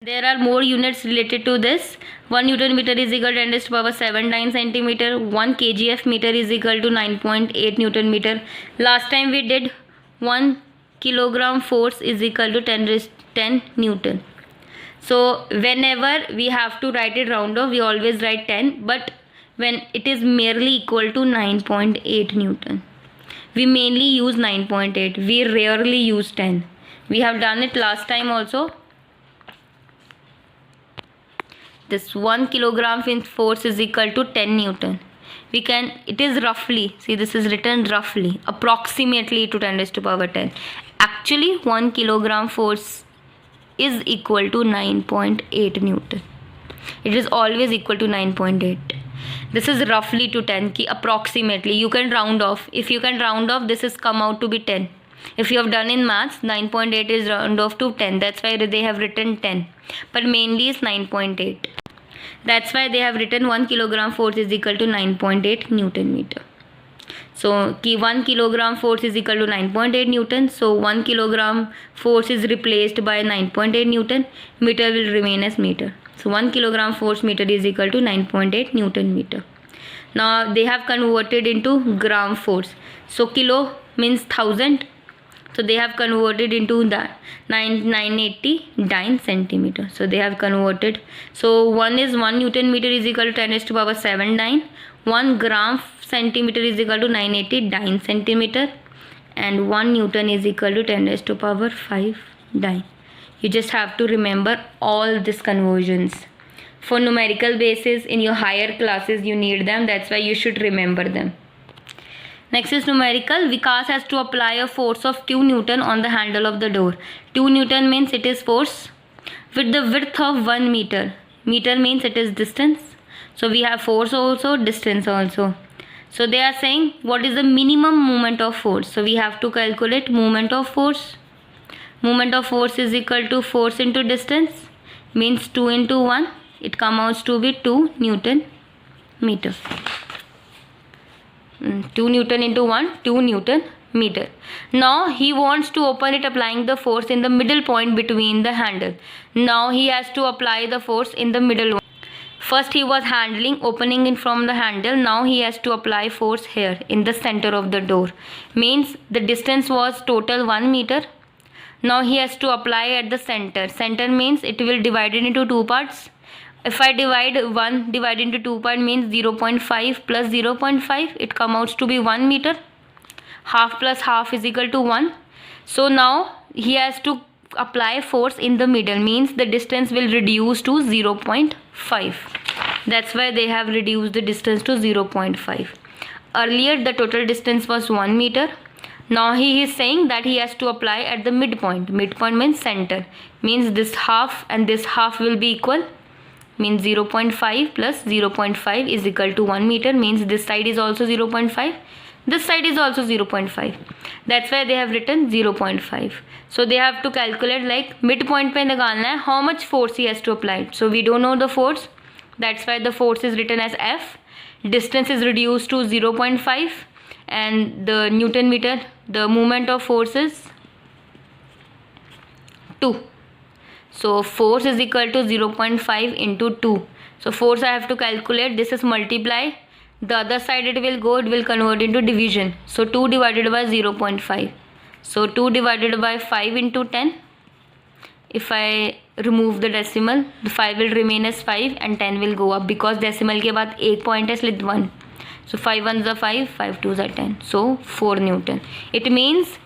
There are more units related to this. 1 Newton meter is equal to 10 raised to power 7 9 centimeter. 1 kgf meter is equal to 9.8 Newton meter. Last time we did 1 kilogram force is equal to 10 Newton. So whenever we have to write it round off, we always write 10. But when it is merely equal to 9.8 Newton, we mainly use 9.8. We rarely use 10. We have done it last time also. This 1 kilogram force is equal to 10 Newton. It is roughly, see this is written roughly, approximately to 10 raised to power 10. Actually 1 kilogram force is equal to 9.8 Newton. It is always equal to 9.8. This is roughly to 10, ki approximately. You can round off. If you can round off, this is come out to be 10. If you have done in maths, 9.8 is round off to 10. That's why they have written 10. But mainly is 9.8. That's why they have written 1 kilogram force is equal to 9.8 Newton meter. So 1 kilogram force is equal to 9.8 Newton. So 1 kilogram force is replaced by 9.8 Newton. Meter will remain as meter. So 1 kilogram force meter is equal to 9.8 Newton meter. Now they have converted into gram force. So kilo means 1000. So they have converted into that 980 dyne centimeter. So they have converted. So 1 Newton meter is equal to 10 raised to power 7 dyne. 1 gram centimeter is equal to 980 dyne centimeter. And 1 Newton is equal to 10 raised to power 5 dyne. You just have to remember all these conversions. For numerical basis in your higher classes you need them. That's why you should remember them. Next is numerical. Vikas has to apply a force of 2 Newton on the handle of the door. 2 Newton means it is force with the width of 1 meter. Meter means it is distance. So we have force also, distance also. So they are saying what is the minimum moment of force. So we have to calculate moment of force. Moment of force is equal to force into distance, means 2 into 1. It comes out to be 2 Newton meter. 2 Newton into 1, 2 Newton meter. Now he wants to open it applying the force in the middle point between the handle. Now he has to apply the force in the middle one. First he was handling, opening it from the handle. Now he has to apply force here in the center of the door. Means the distance was total 1 meter. Now he has to apply at the center. Center means it will divide it into two parts. If I divide into two parts means 0.5 plus 0.5. It comes out to be 1 meter. Half plus half is equal to 1. So now he has to apply force in the middle. Means the distance will reduce to 0.5. That's why they have reduced the distance to 0.5. Earlier the total distance was 1 meter. Now he is saying that he has to apply at the midpoint. Midpoint means center. Means this half and this half will be equal. Means 0.5 plus 0.5 is equal to 1 meter. Means this side is also 0.5. This side is also 0.5. That's why they have written 0.5. So they have to calculate like midpoint पे निकालना है how much force he has to apply. So we don't know the force. That's why the force is written as F. Distance is reduced to 0.5. And the Newton meter, the moment of force is 2. So force is equal to 0.5 into 2. So force I have to calculate. This is multiply. The other side it will convert into division. So 2 divided by 0.5. So 2 divided by 5 into 10. If I remove the decimal, the 5 will remain as 5 and 10 will go up because decimal के बाद एक point है इसलिए 1. So 5 1s are 5, 5 2s are 10. So 4 Newton. It means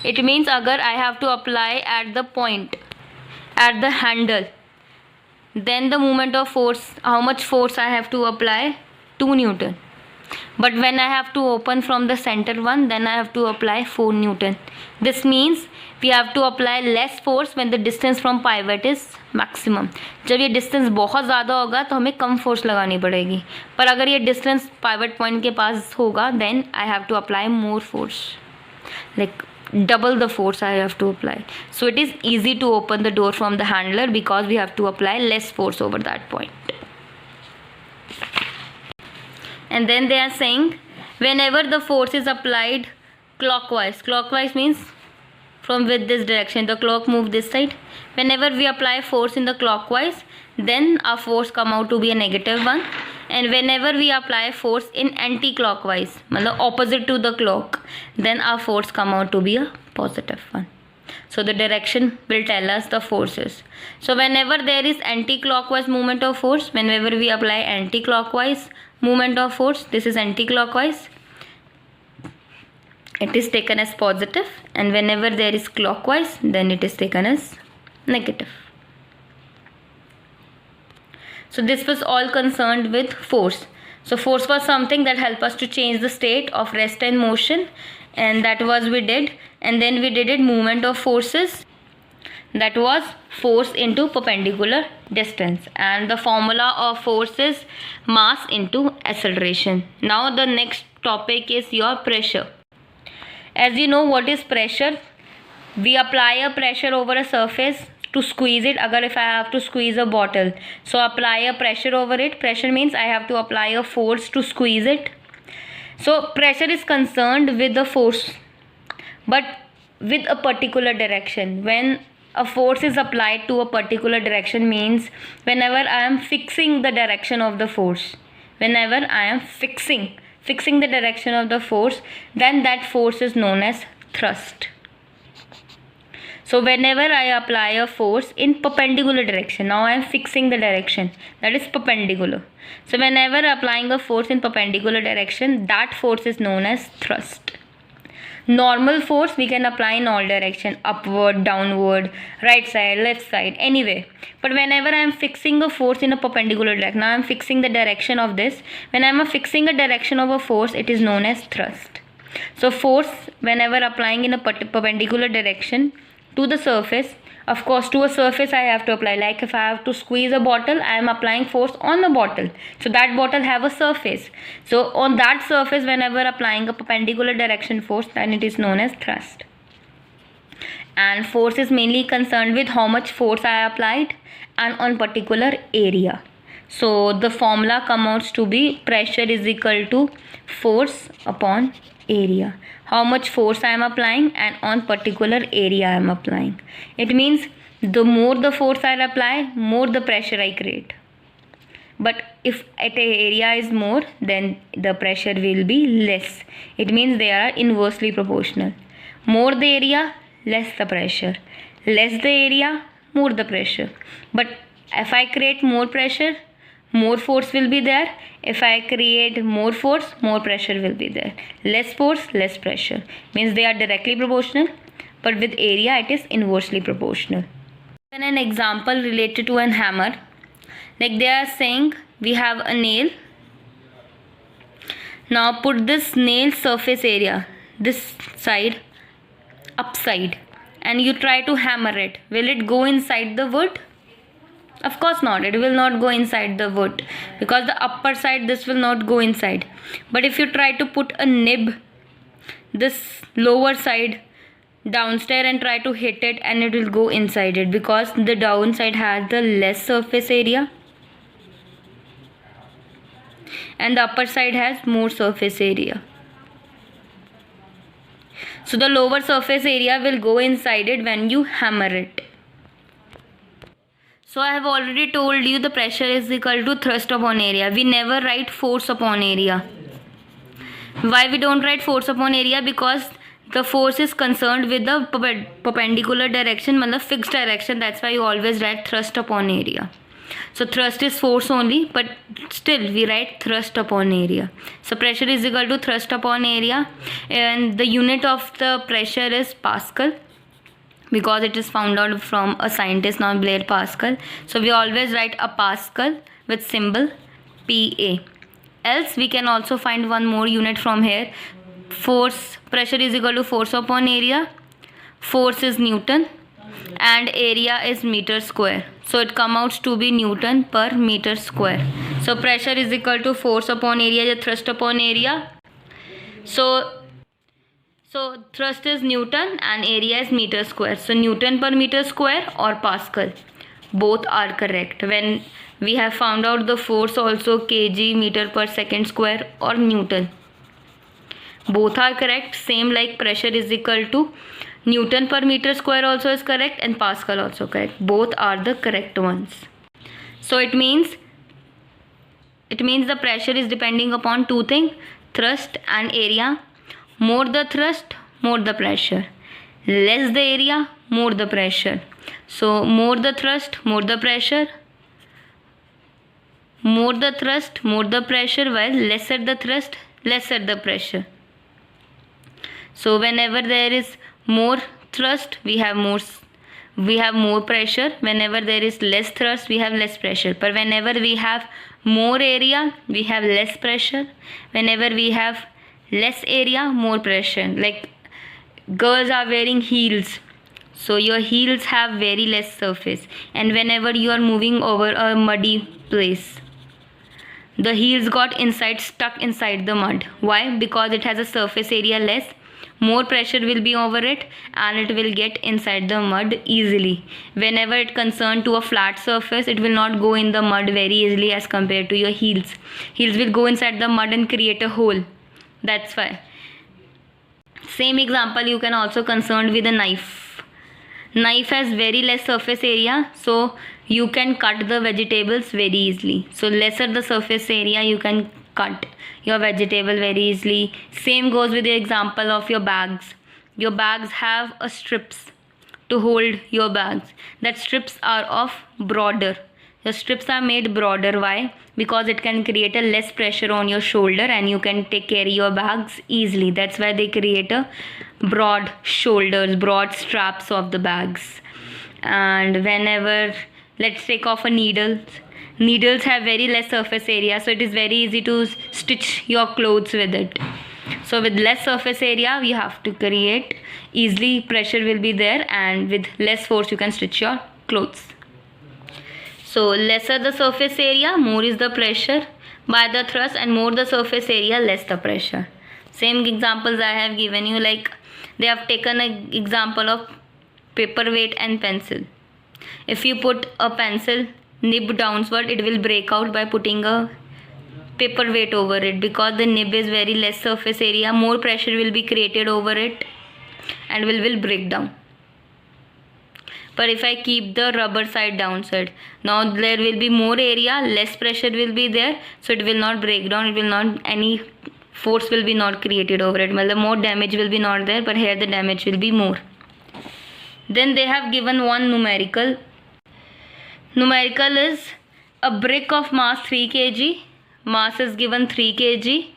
अगर I have to apply at the point, at the handle, then the moment of force, how much force I have to apply? 2 Newton. But when I have to open from the center one, then I have to apply 4 Newton. This means we have to apply less force when the distance from pivot is maximum. जब ये distance बहुत ज़्यादा होगा तो हमें कम force लगानी पड़ेगी. पर अगर ये distance pivot point के पास होगा, then I have to apply more force. Like double the force I have to apply. So it is easy to open the door from the handler because we have to apply less force over that point. And then they are saying whenever the force is applied clockwise means from with this direction, the clock move this side. Whenever we apply force in the clockwise, then our force come out to be a negative one. And whenever we apply force in anti-clockwise, मतलब opposite to the clock, then our force come out to be a positive one. So the direction will tell us the forces. So whenever there is anti-clockwise movement of force, whenever we apply anti-clockwise movement of force, this is anti-clockwise, it is taken as positive, and whenever there is clockwise, then it is taken as negative. So this was all concerned with force. So force was something that helped us to change the state of rest and motion, and that was we did. And then we did it movement of forces, that was force into perpendicular distance, and the formula of force is mass into acceleration. Now the next topic is your pressure. As you know what is pressure, we apply a pressure over a surface to squeeze it. Agar if I have to squeeze a bottle, so apply a pressure over it. Pressure means I have to apply a force to squeeze it. So pressure is concerned with the force, but with a particular direction. When a force is applied to a particular direction means whenever I am fixing the direction of the force, whenever I am fixing the direction of the force, then that force is known as thrust. So whenever I apply a force in perpendicular direction, now I am fixing the direction, that is perpendicular. So whenever applying a force in perpendicular direction, that force is known as thrust. Normal force we can apply in all direction, upward, downward, right side, left side, anyway. But whenever I am fixing a force in a perpendicular direction, now I am fixing the direction of this. When I am fixing a direction of a force, it is known as thrust. So force, whenever applying in a perpendicular direction to the surface, of course to a surface I have to apply. Like if I have to squeeze a bottle, I am applying force on the bottle, so that bottle have a surface. So on that surface, whenever applying a perpendicular direction force, then it is known as thrust. And force is mainly concerned with how much force I applied and on particular area. So the formula comes out to be pressure is equal to force upon area. How much force I am applying and on particular area I am applying. It means the more the force I apply, more the pressure I create. But if at a area is more, then the pressure will be less. It means they are inversely proportional. More the area, less the pressure. Less the area, more the pressure. But if I create more pressure, more force will be there. If I create more force, more pressure will be there. Less force, less pressure. Means they are directly proportional, but with area it is inversely proportional. Then an example related to an hammer. Like they are saying we have a nail. Now put this nail surface area, this side, upside, and you try to hammer it. Will it go inside the wood? Of course not. It will not go inside the wood, because the upper side, this will not go inside. But if you try to put a nib, this lower side, downstairs, and try to hit it, and it will go inside it, because the downside has the less surface area and the upper side has more surface area. So the lower surface area will go inside it when you hammer it. So I have already told you the pressure is equal to thrust upon area. We never write force upon area. Why we don't write force upon area? Because the force is concerned with the perpendicular direction, मतलब fixed direction. That's why you always write thrust upon area. So thrust is force only, but still we write thrust upon area. So pressure is equal to thrust upon area, and the unit of the pressure is Pascal, because it is found out from a scientist named Blaise Pascal. So we always write a Pascal with symbol PA. Else we can also find one more unit from here. Force, pressure is equal to force upon area. Force is Newton and area is meter square. So it comes out to be Newton per meter square. So pressure is equal to force upon area, the thrust upon area. So thrust is Newton and area is meter square. So Newton per meter square or Pascal, both are correct. When we have found out the force also, kg, meter per second square or Newton, both are correct. Same like pressure is equal to Newton per meter square also is correct and Pascal also correct. Both are the correct ones. So it means the pressure is depending upon two things, thrust and area. More the thrust, more the pressure. Less the area, more the pressure. So more the thrust, more the pressure. More the thrust, more the pressure, while lesser the thrust, lesser the pressure. So whenever there is more thrust, we have more pressure. Whenever there is less thrust, we have less pressure. But whenever we have more area, we have less pressure. Whenever we have less area, more pressure. Like girls are wearing heels, so your heels have very less surface, and whenever you are moving over a muddy place, the heels got stuck inside the mud. Why? Because it has a surface area less, more pressure will be over it, and it will get inside the mud easily. Whenever it concerned to a flat surface, it will not go in the mud very easily as compared to your heels. Heels will go inside the mud and create a hole. That's why. Same example you can also concern with a knife. Knife has very less surface area, so you can cut the vegetables very easily. So lesser the surface area, you can cut your vegetable very easily. Same goes with the example of your bags. Your bags have a strips to hold your bags. That strips are of broader. The strips are made broader. Why? Because it can create a less pressure on your shoulder and you can carry your bags easily. That's why they create a broad shoulders, broad straps of the bags. And whenever, let's take off a needle. Needles have very less surface area, so it is very easy to stitch your clothes with it. So with less surface area, we have to create easily, pressure will be there, and with less force you can stitch your clothes. So lesser the surface area, more is the pressure by the thrust, and more the surface area, less the pressure. Same examples I have given you, like they have taken an example of paperweight and pencil. If you put a pencil nib downward, it will break out by putting a paperweight over it, because the nib is very less surface area, more pressure will be created over it and will break down. But if I keep the rubber side downside, now there will be more area, less pressure will be there, so it will not break down, it will not, any force will be not created over it. Well, the more damage will be not there, but here the damage will be more. Then they have given one numerical. Numerical is a brick of mass 3 kg. Mass is given 3 kg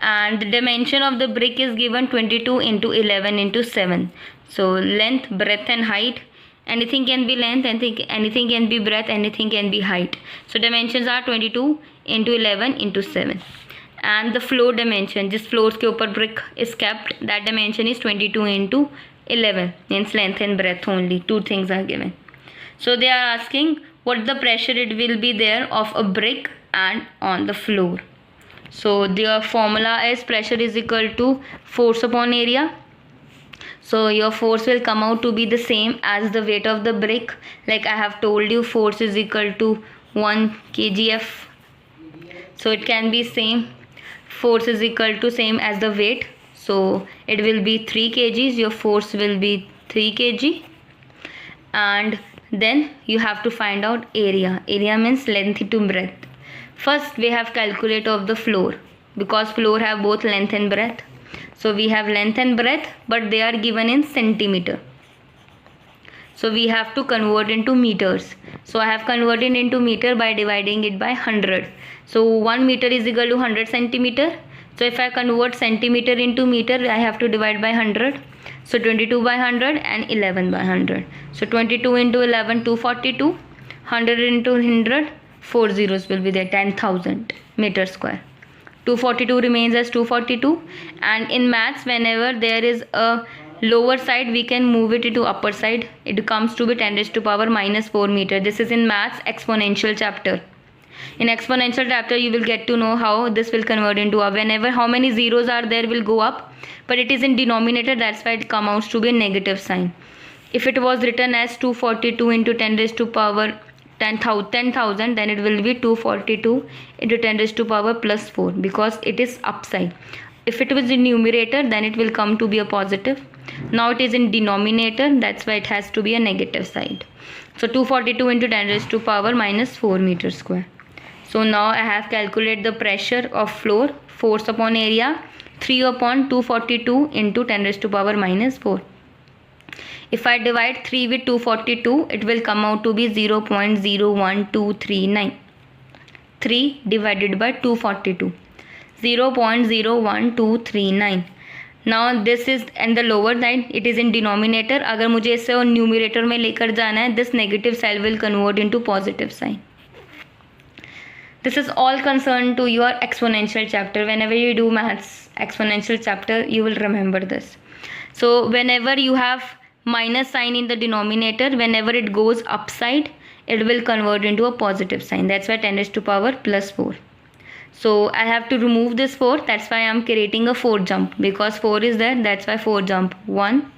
and the dimension of the brick is given 22 into 11 into 7. So length, breadth and height. Anything can be length, anything can be breadth, anything can be height. So dimensions are 22 into 11 into 7. And the floor dimension, जिस floors के ऊपर brick is kept, that dimension is 22 into 11. Means length and breadth only. Two things are given. So they are asking what the pressure it will be there of a brick and on the floor. So their formula is pressure is equal to force upon area. So your force will come out to be the same as the weight of the brick. Like I have told you, force is equal to 1 kgf. So it can be same. Force is equal to same as the weight. So it will be 3 kgs. Your force will be 3 kg. And then you have to find out area. Area means length to breadth. First we have calculate of the floor, because floor have both length and breadth. So we have length and breadth, but they are given in centimeter. So we have to convert into meters. So I have converted into meter by dividing it by 100. So 1 meter is equal to 100 centimeter. So if I convert centimeter into meter, I have to divide by 100. So 22 by 100 and 11 by 100. So 22 into 11, 242. 100 into 100, 4 zeros will be there, 10,000 meter square. 242 remains as 242. And in maths, whenever there is a lower side, we can move it into upper side. It comes to be 10 raised to power minus 4 meter. This is in maths exponential chapter. In exponential chapter, you will get to know how this will convert into a, whenever how many zeros are there will go up, but it is in denominator, that's why it comes out to be a negative sign. If it was written as 242 into 10 raised to power 10,000, then it will be 242 into 10 raised to power plus 4, because it is upside. If it was in numerator, then it will come to be a positive. Now it is in denominator, that's why it has to be a negative side. So 242 into 10 raised to power minus 4 meter square. So now I have calculated the pressure of floor, force upon area, 3 upon 242 into 10 raised to power minus 4. If I divide 3 with 242, it will come out to be 0.01239. 3 divided by 242, 0.01239. Now this is in the lower side, it is in denominator. अगर मुझे इसे numerator में लेकर जाना है, this negative sign will convert into positive sign. This is all concerned to your exponential chapter. Whenever you do maths exponential chapter, you will remember this. So whenever you have minus sign in the denominator, whenever it goes upside, it will convert into a positive sign. That's why 10 raised to power plus 4. So I have to remove this 4. That's why I am creating a 4 jump, because 4 is there. That's why 4 jump. 1,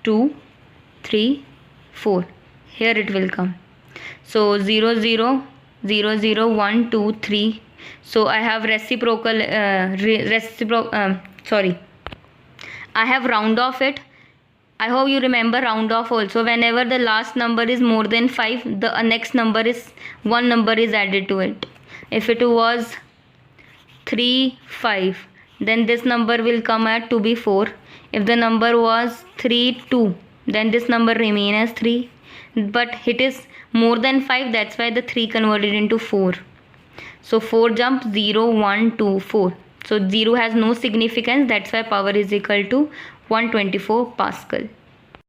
2, 3, 4. Here it will come. So 0, 0, 0, 0, 1, 2, 3. So I have I have round off it. I hope you remember round off also. Whenever the last number is more than 5, the next number is one number is added to it. If it was 3, 5, then this number will come out to be 4. If the number was 3, 2, then this number remain as 3. But it is more than 5, that's why the 3 converted into 4. So 4 jump 0, 1, 2, 4. So 0 has no significance, that's why power is equal to 124 Pascal.